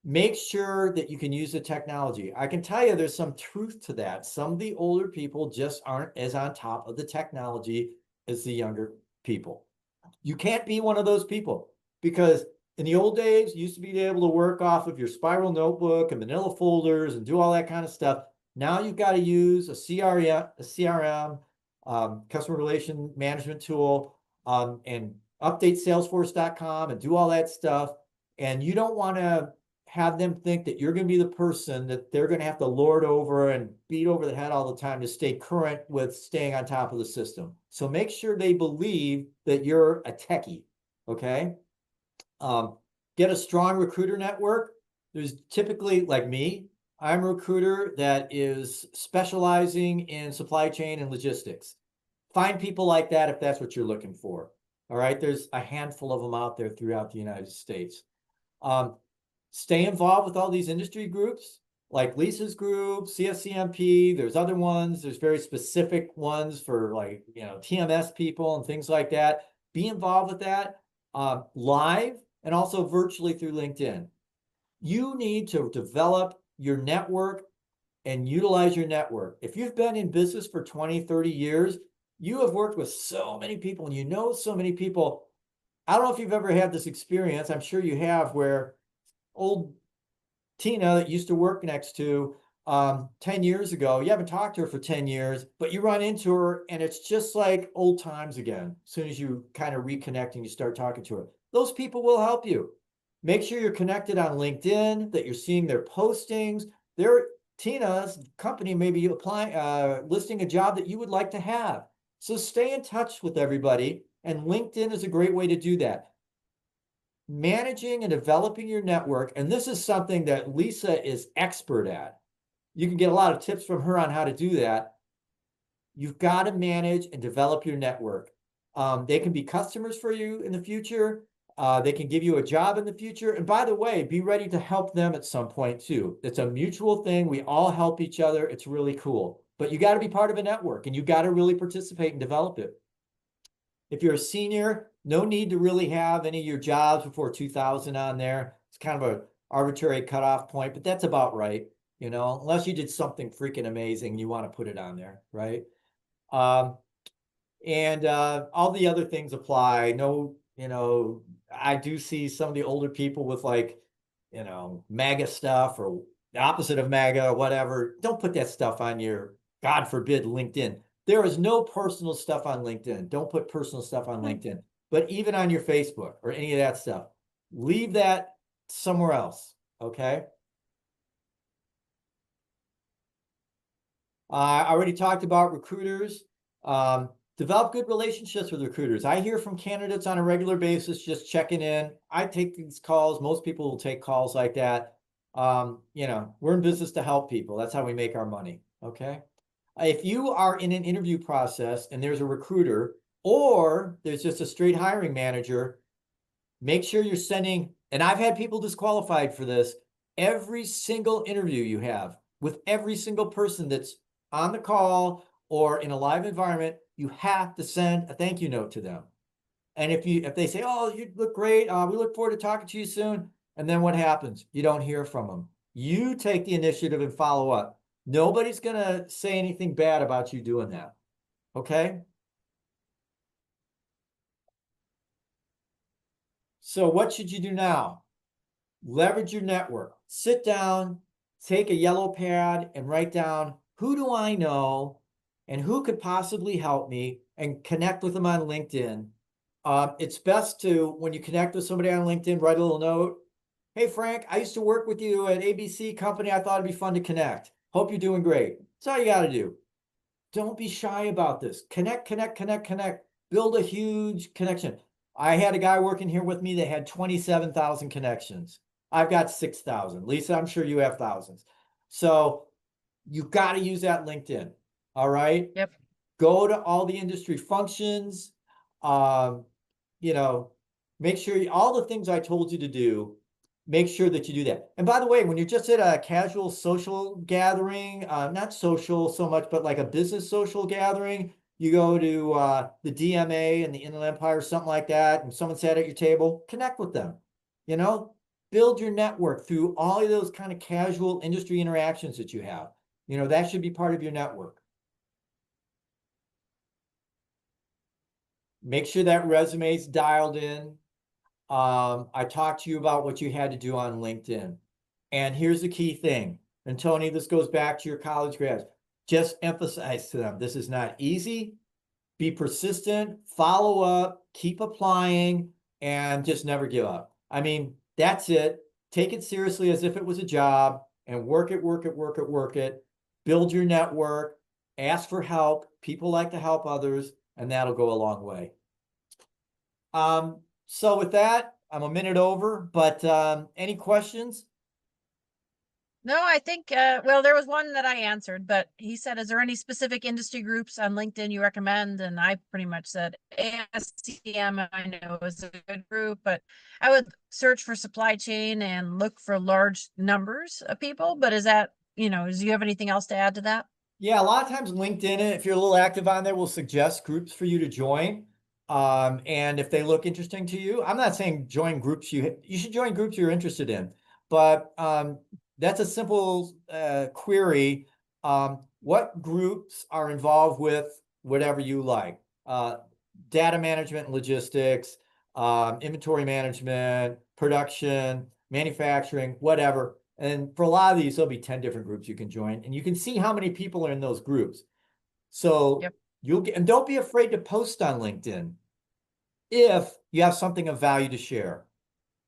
Make sure that you can use the technology. I can tell you there's some truth to that. Some of the older people just aren't as on top of the technology as the younger people. You can't be one of those people, because in the old days, you used to be able to work off of your spiral notebook and manila folders and do all that kind of stuff. Now you've got to use a CRM, customer relation management tool, and update salesforce.com and do all that stuff. And you don't want to have them think that you're going to be the person that they're going to have to lord over and beat over the head all the time to stay current with staying on top of the system. So make sure they believe that you're a techie, okay? Get a strong recruiter network. There's typically, like me, I'm a recruiter that is specializing in supply chain and logistics. find people like that if that's what you're looking for. All right. There's a handful of them out there throughout the United States. Stay involved with all these industry groups like Lisa's group, CSCMP. There's other ones. There's very specific ones for like, TMS people and things like that. Be involved with that live and also virtually through LinkedIn. You need to develop your network and utilize your network. If you've been in business for 20, 30 years, you have worked with so many people and you know so many people. I don't know if you've ever had this experience. I'm sure you have, where old Tina that used to work next to 10 years ago, you haven't talked to her for 10 years, but you run into her and it's just like old times again. As soon as you kind of reconnect and you start talking to her, those people will help you. Make sure you're connected on LinkedIn, that you're seeing their postings. Tina's company may be listing a job that you would like to have. So stay in touch with everybody, and LinkedIn is a great way to do that. Managing and developing your network, and this is something that Lisa is expert at. You can get a lot of tips from her on how to do that. You've got to manage and develop your network. They can be customers for you in the future. They can give you a job in the future. And by the way, be ready to help them at some point too. It's a mutual thing. We all help each other. It's really cool. But you got to be part of a network and you got to really participate and develop it. If you're a senior, no need to really have any of your jobs before 2000 on there. It's kind of an arbitrary cutoff point, but that's about right. Unless you did something freaking amazing, you want to put it on there, right? And all the other things apply. No, I do see some of the older people with like, MAGA stuff or the opposite of MAGA or whatever. Don't put that stuff on your, God forbid, LinkedIn. There is no personal stuff on LinkedIn. Don't put personal stuff on LinkedIn. But even on your Facebook or any of that stuff, leave that somewhere else, okay? I already talked about recruiters. Develop good relationships with recruiters. I hear from candidates on a regular basis, just checking in. I take these calls. Most people will take calls like that. We're in business to help people. That's how we make our money, okay? If you are in an interview process and there's a recruiter or there's just a straight hiring manager, make sure you're sending, and I've had people disqualified for this, every single interview you have with every single person that's on the call or in a live environment, you have to send a thank you note to them. And if they say, "Oh, you look great, we look forward to talking to you soon," and then what happens? You don't hear from them. You take the initiative and follow up. Nobody's going to say anything bad about you doing that. Okay? So what should you do now? Leverage your network. Sit down, take a yellow pad and write down, who do I know and who could possibly help me, and connect with them on LinkedIn. It's best to, when you connect with somebody on LinkedIn, write a little note. "Hey, Frank, I used to work with you at ABC company. I thought it'd be fun to connect. Hope you're doing great." That's all you got to do. Don't be shy about this. Connect. Build a huge connection. I had a guy working here with me that had 27,000 connections. I've got 6,000. Lisa, I'm sure you have thousands. So you got to use that LinkedIn. All right. Yep. Go to all the industry functions. Make sure all the things I told you to do, make sure that you do that. And by the way, when you're just at a casual social gathering, not social so much, but like a business social gathering, you go to the DMA and the Inland Empire, something like that, and someone sat at your table, connect with them. Build your network through all of those kind of casual industry interactions that you have. That should be part of your network. Make sure that resume is dialed in. I talked to you about what you had to do on LinkedIn. And here's the key thing. And Tony, this goes back to your college grads. Just emphasize to them, this is not easy. Be persistent, follow up, keep applying, and just never give up. I mean, that's it. Take it seriously as if it was a job and work it. Build your network, ask for help. People like to help others, and that'll go a long way. So with that, I'm a minute over, but any questions? No, I think, well, there was one that I answered, but he said, is there any specific industry groups on LinkedIn you recommend? And I pretty much said ASCM, I know is a good group, but I would search for supply chain and look for large numbers of people. But is that, do you have anything else to add to that? Yeah, a lot of times LinkedIn, if you're a little active on there, will suggest groups for you to join. And if they look interesting to you, I'm not saying join groups you should join groups you're interested in, but that's a simple query. What groups are involved with whatever you like? Data management and logistics, inventory management, production, manufacturing, whatever. And for a lot of these, there'll be 10 different groups you can join, and you can see how many people are in those groups. So Yep. you'll get, and don't be afraid to post on LinkedIn if you have something of value to share.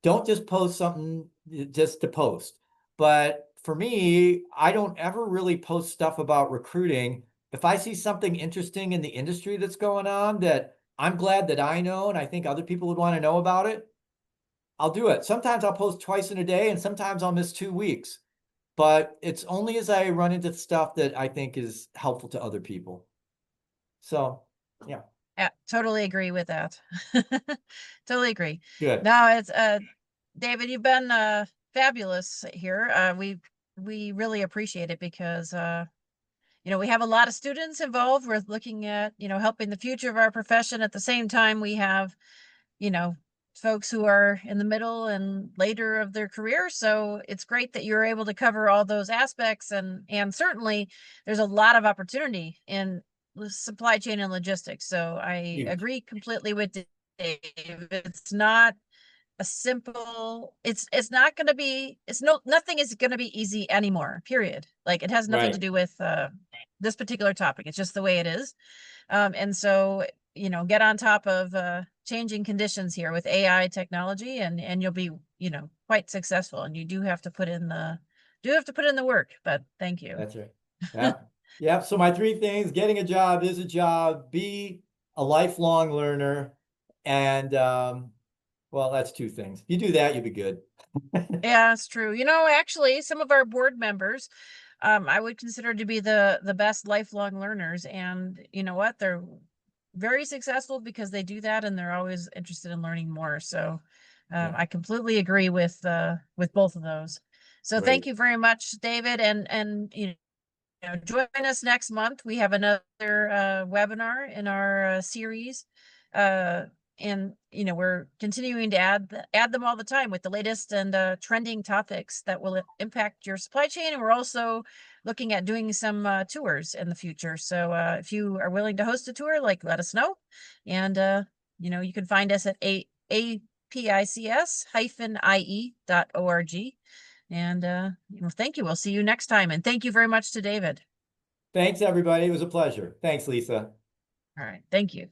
Don't just post something just to post. But for me, I don't ever really post stuff about recruiting. If I see something interesting in the industry that's going on that I'm glad that I know and I think other people would want to know about it, I'll do it. Sometimes I'll post twice in a day and sometimes I'll miss 2 weeks. But it's only as I run into stuff that I think is helpful to other people. So, yeah, Yeah, totally agree with that. Totally agree. good. No, it's David, you've been fabulous here. We really appreciate it because we have a lot of students involved. We're looking at, helping the future of our profession. At the same time, we have, you know, folks who are in the middle and later of their career. So it's great that you're able to cover all those aspects, and certainly there's a lot of opportunity in the supply chain and logistics. So I Huge. agree completely with Dave. It's not a simple, it's not going to be, nothing is going to be easy anymore, period. Like, it has nothing to Right. do with this particular topic. It's just the way it is. And so, get on top of changing conditions here with AI technology, and you'll be, quite successful. And you do have to put in the work, but thank you. That's right. Yeah. Yeah. So my three things: getting a job is a job, be a lifelong learner, and well, that's two things. If you do that, you'll be good. Yeah, it's true. Actually, some of our board members, I would consider to be the best lifelong learners, and you know what? They're very successful because they do that, and they're always interested in learning more. So, Yeah. I completely agree with both of those. So, thank Great. you very much, David, and join us next month. We have another webinar in our series. And we're continuing to add them all the time with the latest and trending topics that will impact your supply chain. And we're also looking at doing some tours in the future. So if you are willing to host a tour, let us know. And you can find us at apics-ie.org. And thank you. We'll see you next time. And thank you very much to David. Thanks, everybody. It was a pleasure. Thanks, Lisa. All right. Thank you.